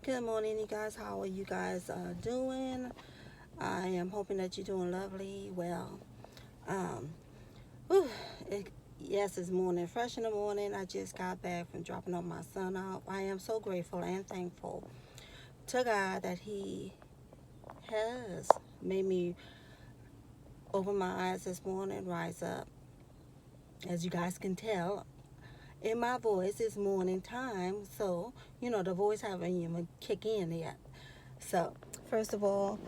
Good morning, you guys. How are you guys doing? I am hoping that you're doing lovely. Well, um, whew, it, yes, it's morning, fresh in the morning. I just got back from dropping off my son off. I am so grateful and thankful to God that He has made me open my eyes this morning, rise up. As you guys can tell, in my voice, it's morning time, so the voice haven't even kick in yet. So, first of all,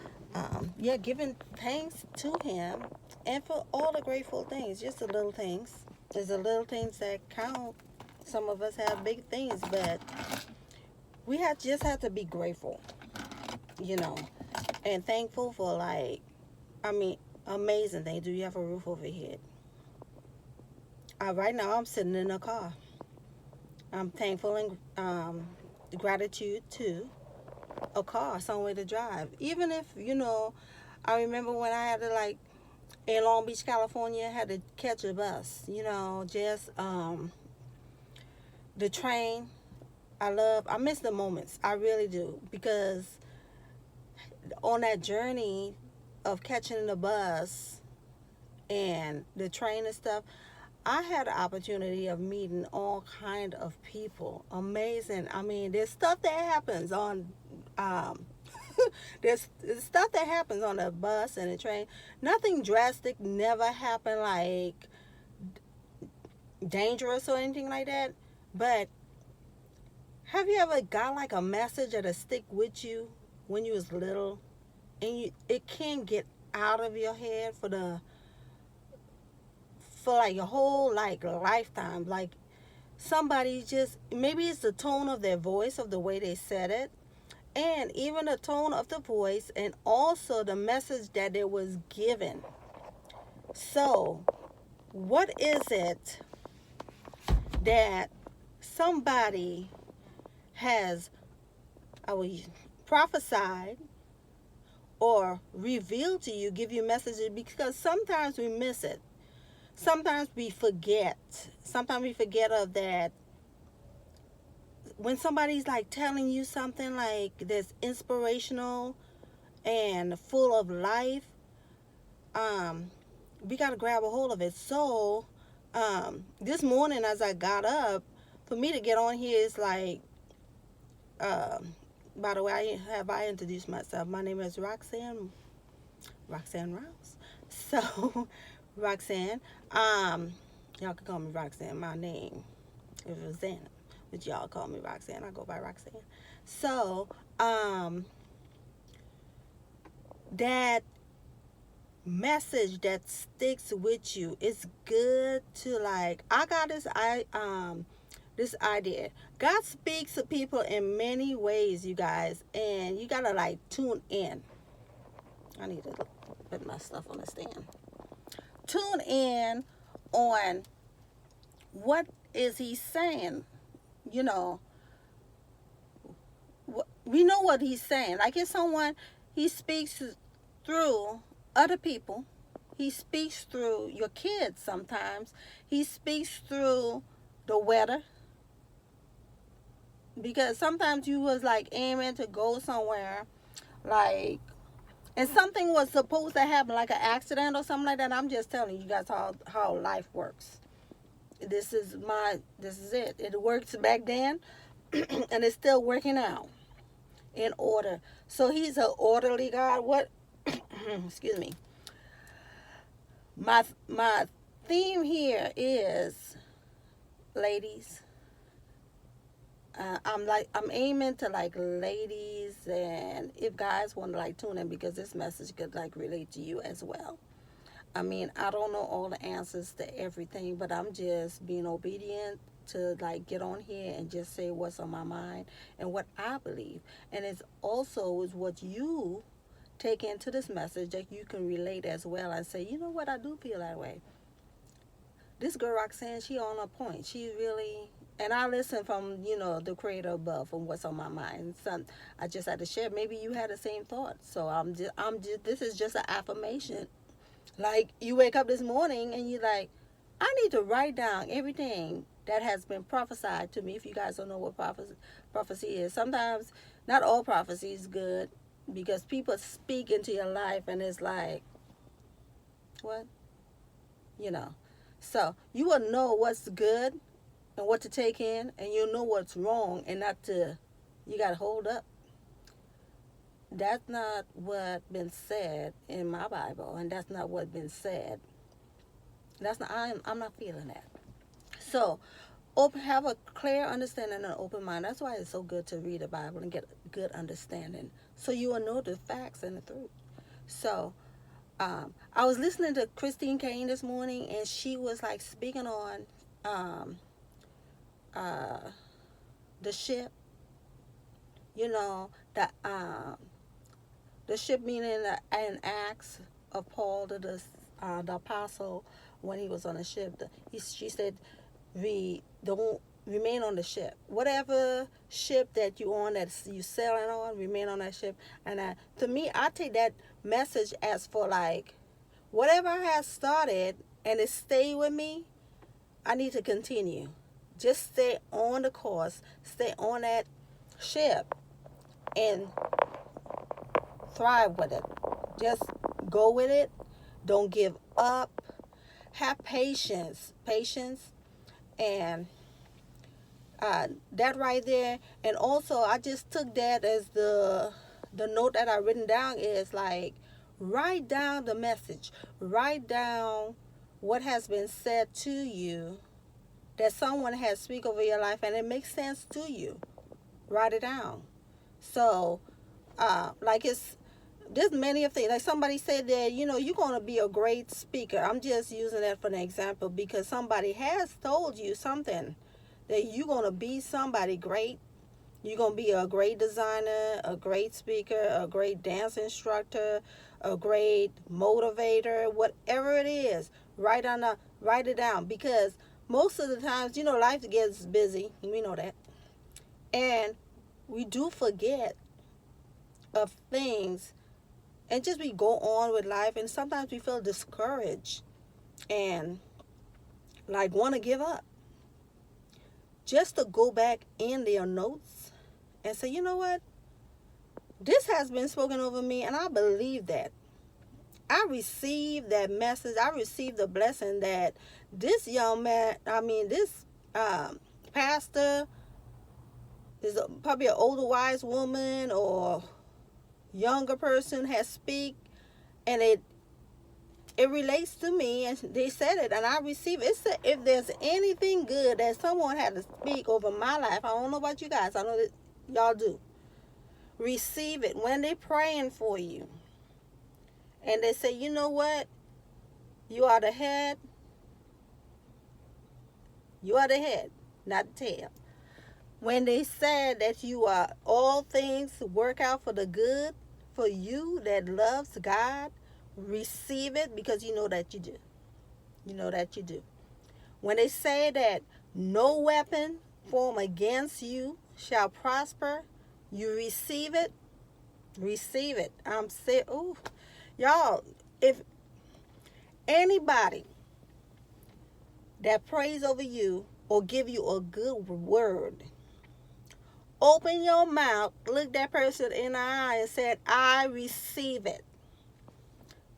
yeah, giving thanks to Him and for all the grateful things, just the little things. There's the little things that count. Some of us have big things, but we just have to be grateful, you know, and thankful for I mean, amazing things. Do you have a roof over your head? Right now, I'm sitting in a car. I'm thankful and gratitude to a car, somewhere to drive. Even if I remember when I had to in Long Beach, California, had to catch a bus. Just the train. I miss the moments. I really do, because on that journey of catching the bus and the train and stuff, I had the opportunity of meeting all kind of people. Amazing. I mean, there's stuff that happens on um, there's stuff that happens on the bus and the train. Nothing drastic never happened, like dangerous or anything like that. But have you ever got like a message that'll stick with you when you was little, and it can't get out of your head for like your whole lifetime? Like, somebody just, maybe it's the tone of their voice, of the way they said it, and even the tone of the voice, and also the message that it was given. So, what is it that somebody has, I will prophesied or revealed to you, give you messages? Because sometimes we miss it. Sometimes we forget. Sometimes we forget of that. When somebody's like telling you something like that's inspirational and full of life, um, we got to grab a hold of it. So, this morning as I got up, for me to get on here is like, um, by the way, I introduced myself? My name is Roxanne Rouse. So, Roxanne, y'all can call me Roxanne. My name is Rosanna, but y'all call me Roxanne. I go by Roxanne. So, that message that sticks with you, it's good to I got this idea. God speaks to people in many ways, you guys, and you gotta tune in. I need to put my stuff on the stand. Tune in on what is He saying. You know, we know what He's saying. Like, if someone, He speaks through other people. He speaks through your kids sometimes. He speaks through the weather. Because sometimes you was aiming to go somewhere, like, and something was supposed to happen, like an accident or something like that. I'm just telling you guys how life works. This is it. It works back then, and it's still working out in order. So He's an orderly God. What? Excuse me. My theme here is, ladies. I'm aiming to ladies, and if guys want to tune in, because this message could relate to you as well. I mean, I don't know all the answers to everything, but I'm just being obedient to get on here and just say what's on my mind and what I believe. And it's also is what you take into this message that you can relate as well, and say, you know what, I do feel that way. This girl Roxanne, she on a point. She really, and I listen from the creator above, from what's on my mind. Some I just had to share. Maybe you had the same thought. So I'm just this is just an affirmation. Like, you wake up this morning and you I need to write down everything that has been prophesied to me. If you guys don't know what prophecy is, sometimes not all prophecy is good, because people speak into your life and it's like, what? You know. So you will know what's good and what to take in, and you'll know what's wrong and not to, you got to hold up. That's not what been said in my Bible, and that's not what been said. That's not, I'm not feeling that. So have a clear understanding and an open mind. That's why it's so good to read the Bible and get a good understanding, so you will know the facts and the truth. So I was listening to Christine Kane this morning, and she was like speaking on the ship. You know, the ship, meaning in Acts of Paul, the apostle, when he was on the ship. She said, "We don't remain on the ship. Whatever ship that you on, that you sailing on, remain on that ship." And to me, I take that message as for like, whatever has started and it stayed with me, I need to continue. Just stay on the course, stay on that ship, and thrive with it. Just go with it. Don't give up. Have patience, and that right there. And also, I just took that as the note that I written down is like, write down the message. Write down what has been said to you, that someone has speak over your life, and it makes sense to you. Write it down. So, like there's many of things. Like somebody said that, you're going to be a great speaker. I'm just using that for an example because somebody has told you something, that you're going to be somebody great. You're going to be a great designer, a great speaker, a great dance instructor, a great motivator, whatever it is. Write it down, because most of the times, life gets busy. We know that. And we do forget of things, and just we go on with life, and sometimes we feel discouraged and like want to give up. Just to go back in their notes and say, you know what? This has been spoken over me, and I believe that. I received that message. I received the blessing that this young man, this pastor is probably an older wise woman or younger person has speak, and it relates to me, and they said it, and I receive it. It said, if there's anything good that someone had to speak over my life, I don't know about you guys, I know that y'all do, receive it. When they're praying for you and they say, you know what, you are the head, not the tail. When they said that you are, all things work out for the good for you that loves God, receive it, because you know that you do. When they say that no weapon formed against you shall prosper, you receive it. I'm saying, ooh, y'all, if anybody that prays over you or give you a good word, open your mouth, look that person in the eye and said, I receive it.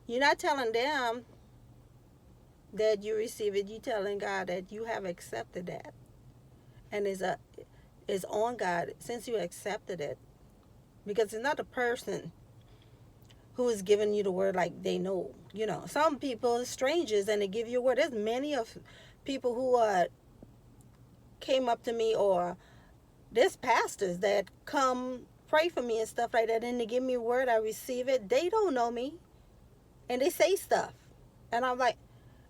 You're not telling them that you receive it. You're telling God that you have accepted that. And it's on God since you accepted it. Because it's not the person who is giving you the word like they know. Some people, strangers, and they give you a word. There's many of people who came up to me, or there's pastors that come pray for me and stuff like that, and they give me a word, I receive it. They don't know me, and they say stuff, and I'm like,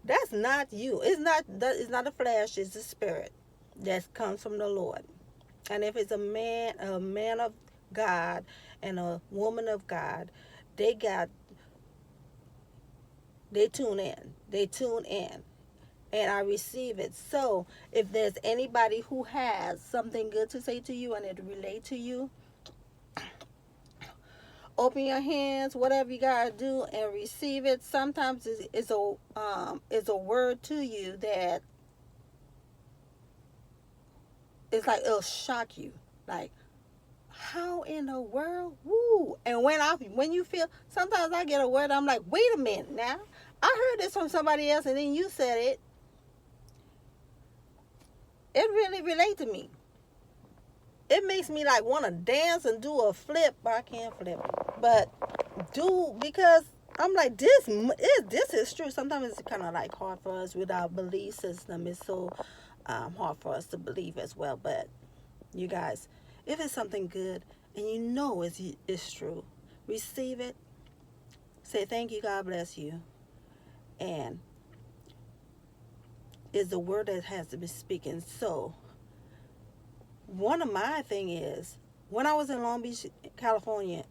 that's not you. It's not a flesh. It's a spirit that comes from the Lord. And if it's a man of God and a woman of God, they tune in, and I receive it. So if there's anybody who has something good to say to you and it relate to you, open your hands, whatever you gotta do, and receive it. Sometimes it's a word to you that it's like it'll shock you. Like, how in the world? Woo! And when you feel, sometimes I get a word, I'm like, wait a minute now. I heard this from somebody else, and then you said it. It really relate to me. It makes me like want to dance and do a flip, but I can't flip. But do, because I'm like, this is true. Sometimes it's kind of like hard for us with our belief system. It's so hard for us to believe as well. But you guys, if it's something good and you know it's true, receive it. Say thank you, God bless you, and is the word that has to be speaking. So one of my thing is, when I was in Long Beach, California,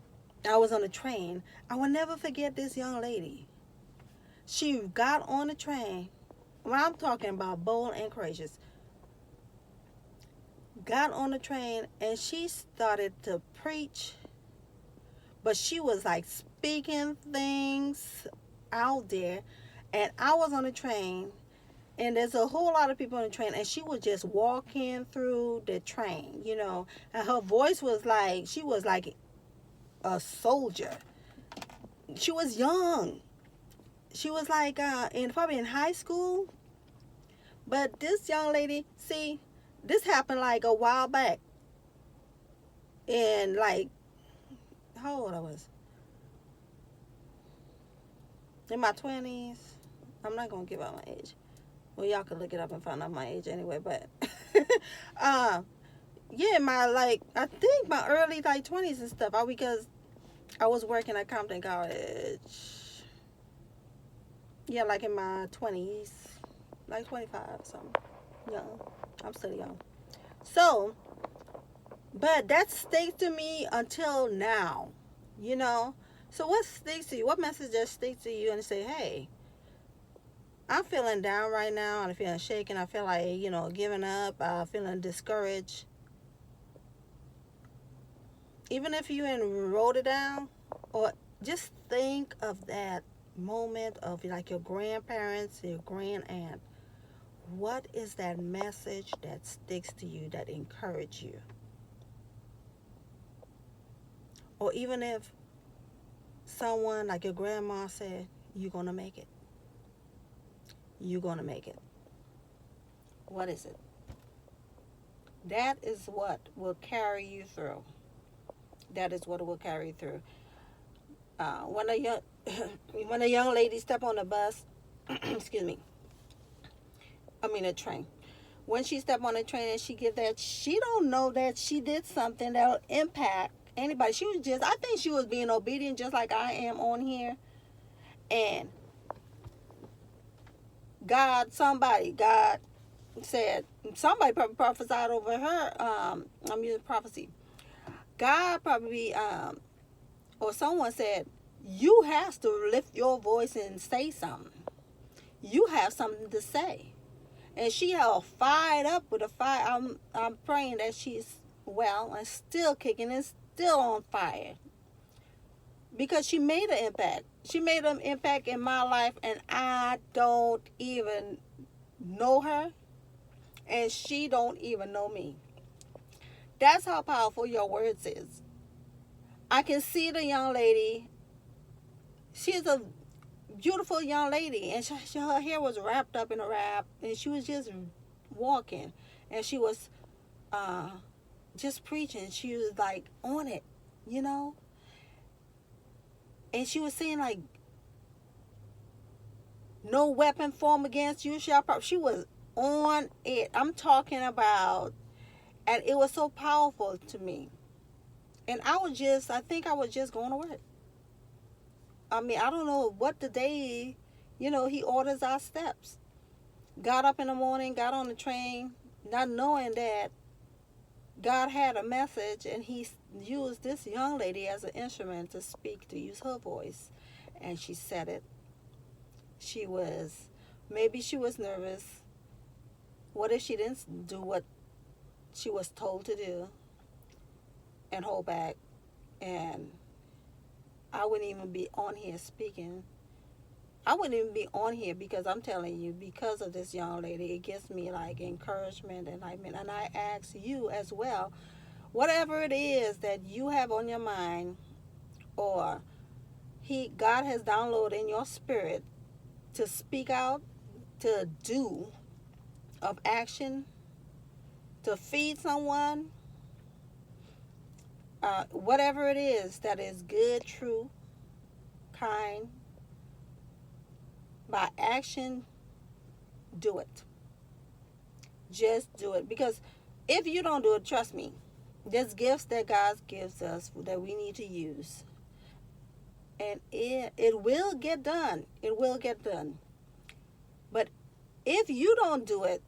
I was on a train. I will never forget this young lady. She got on the train. Well, I'm talking about bold and courageous. Got on the train and she started to preach, but she was like speaking things out there. And I was on the train, and there's a whole lot of people on the train, and she was just walking through the train, and her voice was like, she was like a soldier. She was young. She was like probably in high school. But this young lady, see, this happened like a while back. And like, how old I was? In my 20s. I'm not going to give out my age. Well, y'all can look it up and find out my age anyway. But, yeah, I think my early like 20s and stuff. Because I was working at Compton College. Yeah, like in my 20s. Like 25 or something. Young. I'm still young. So, but that sticks to me until now, So what sticks to you? What message just sticks to you and say, hey, I'm feeling down right now. I'm feeling shaken. I feel like, giving up. I'm feeling discouraged. Even if you wrote it down, or just think of that moment of like your grandparents, your grand aunt. What is that message that sticks to you, that encourages you? Or even if someone like your grandma said, you're going to make it. You're going to make it. What is it? That is what will carry you through. That is what will carry you through. When a young lady step on a bus, excuse me, a train. When she step on a train and she get that, she don't know that she did something that will impact anybody. I think she was being obedient just like I am on here. And God said, somebody probably prophesied over her. I'm using prophecy. God probably, or someone said, you have to lift your voice and say something. You have something to say. And she all fired up with a fire. I'm praying that she's well and still kicking and still on fire. Because she made an impact. She made an impact in my life, and I don't even know her, and she don't even know me. That's how powerful your words is. I can see the young lady. She's a beautiful young lady, and her hair was wrapped up in a wrap, and she was just walking, and she was just preaching. She was like on it, and she was saying like, no weapon formed against you shall prosper. She was on it. I'm talking about, and it was so powerful to me. And I think I was just going to work. I don't know what the day, he orders our steps. Got up in the morning, got on the train, not knowing that God had a message, and he used this young lady as an instrument to speak, to use her voice. And she said it. Maybe she was nervous. What if she didn't do what she was told to do and hold back? And I wouldn't even be on here speaking. I wouldn't even be on here because I'm telling you, because of this young lady, it gives me like encouragement and enlightenment. And I ask you as well, whatever it is that you have on your mind, or God has downloaded in your spirit to speak out, to do, of action, to feed someone, whatever it is that is good, true, kind, by action, do it. Just do it. Because if you don't do it, trust me, there's gifts that God gives us that we need to use. And it will get done. It will get done. But if you don't do it,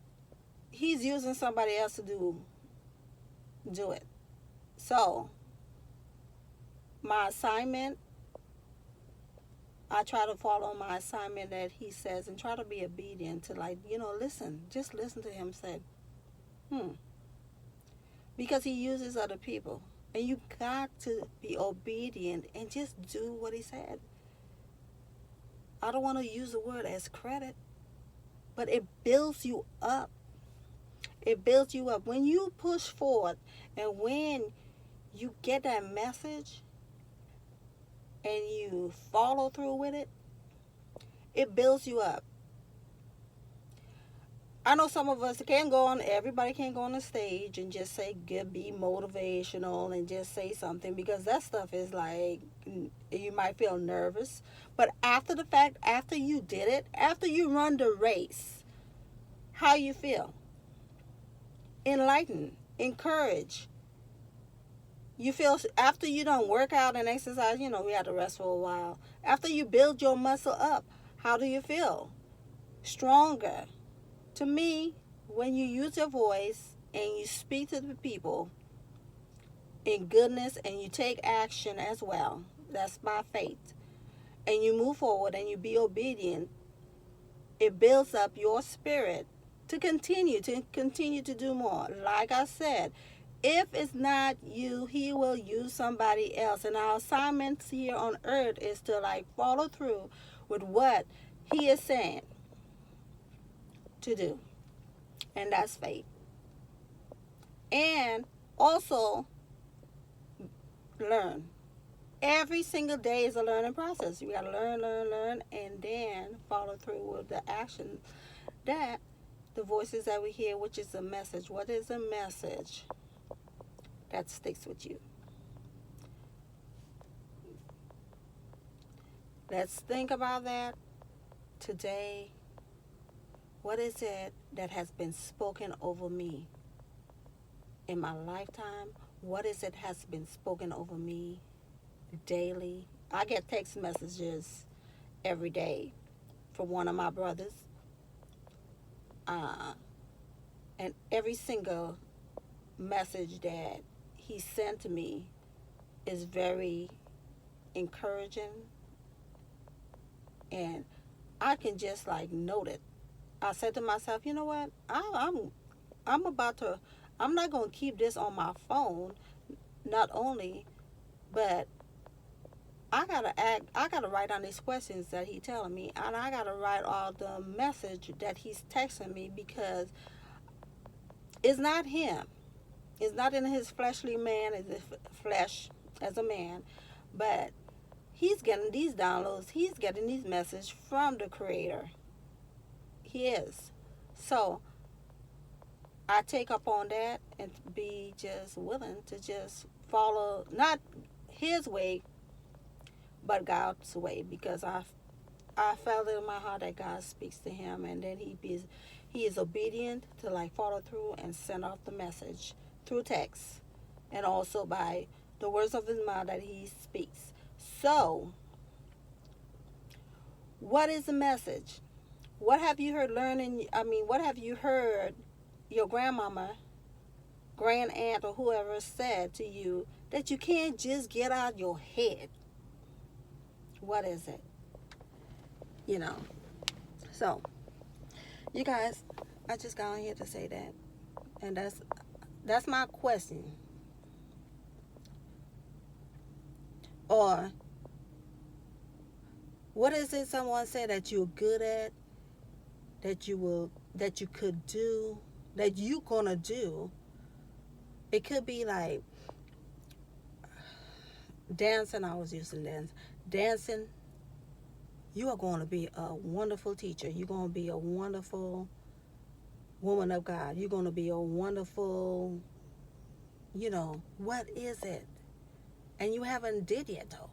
He's using somebody else to do it. So, my assignment, I try to follow my assignment that He says and try to be obedient to, like, listen. Just listen to Him say, because He uses other people. And you got to be obedient and just do what He said. I don't want to use the word as credit, but it builds you up. It builds you up. When you push forward and when you get that message and you follow through with it, it builds you up. I know some of us everybody can't go on the stage and just say, be motivational and just say something, because that stuff is like, you might feel nervous. But after the fact, after you did it, after you run the race, how you feel? Enlightened, encouraged. You feel, after you don't work out and exercise, we have to rest for a while. After you build your muscle up, how do you feel? Stronger. To me, when you use your voice and you speak to the people in goodness and you take action as well, that's by faith, and you move forward and you be obedient, it builds up your spirit to continue to do more. Like I said, if it's not you, He will use somebody else. And our assignments here on earth is to follow through with what He is saying to do. And that's faith. And also learn. Every single day is a learning process. You got to learn, and then follow through with the action that the voices that we hear, which is a message. What is a message that sticks with you? Let's think about that today. What is it that has been spoken over me in my lifetime? What is it has been spoken over me daily? I get text messages every day from one of my brothers. And every single message that he sent to me is very encouraging. And I can just note it. I said to myself, you know what? I'm not going to keep this on my phone. Not only, but I gotta write down these questions that he's telling me, and I gotta write all the message that he's texting me, because it's not him. It's not in his fleshly man, as if flesh as a man, but he's getting these downloads. He's getting these messages from the Creator. He is. So I take up on that and be just willing to just follow, not his way, but God's way, because I felt it in my heart that God speaks to him, and then he is obedient to follow through and send off the message through text, and also by the words of his mouth that he speaks. So, what is the message? What have you heard what have you heard your grandmama, grand aunt, or whoever said to you that you can't just get out of your head? What is it? So, you guys, I just got on here to say that. And that's my question. Or What is it someone said that you're good at, that you could do, that you gonna do? It could be like dancing. I was using dancing. You are going to be a wonderful teacher. You're going to be a wonderful woman of God. You're going to be a wonderful, what is it? And you haven't did yet though.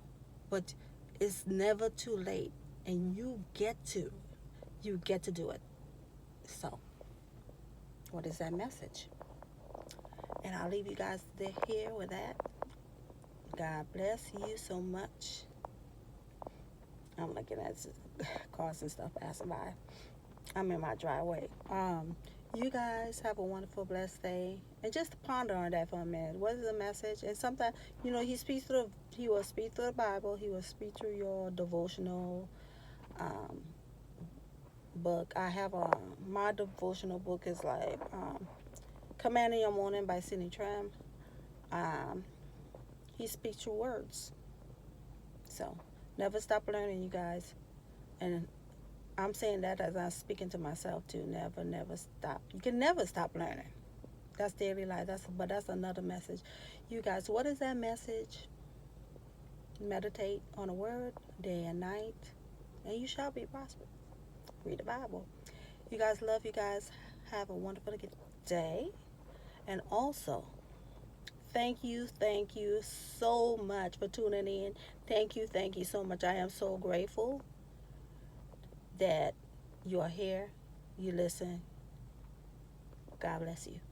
But it's never too late, and you get to do it. So, what is that message? And I'll leave you guys here with that. God bless you so much. I'm looking at cars and stuff passing by. I'm in my driveway. You guys have a wonderful, blessed day, and just ponder on that for a minute. What is the message? And sometimes, he he will speak through the Bible. He will speak through your devotional um, book. I have my devotional book is like "Commanding Your Morning" by Sidney Tram. Um, he speaks through words, so never stop learning, you guys. And I'm saying that as I'm speaking to myself too. Never stop. You can never stop learning. That's daily life. That's another message. You guys, what is that message? Meditate on a word day and night, and you shall be prosperous. Read the Bible. You guys, love you guys. Have a wonderful day. And also, thank you so much for tuning in. Thank you so much. I am so grateful that you are here. You listen. God bless you.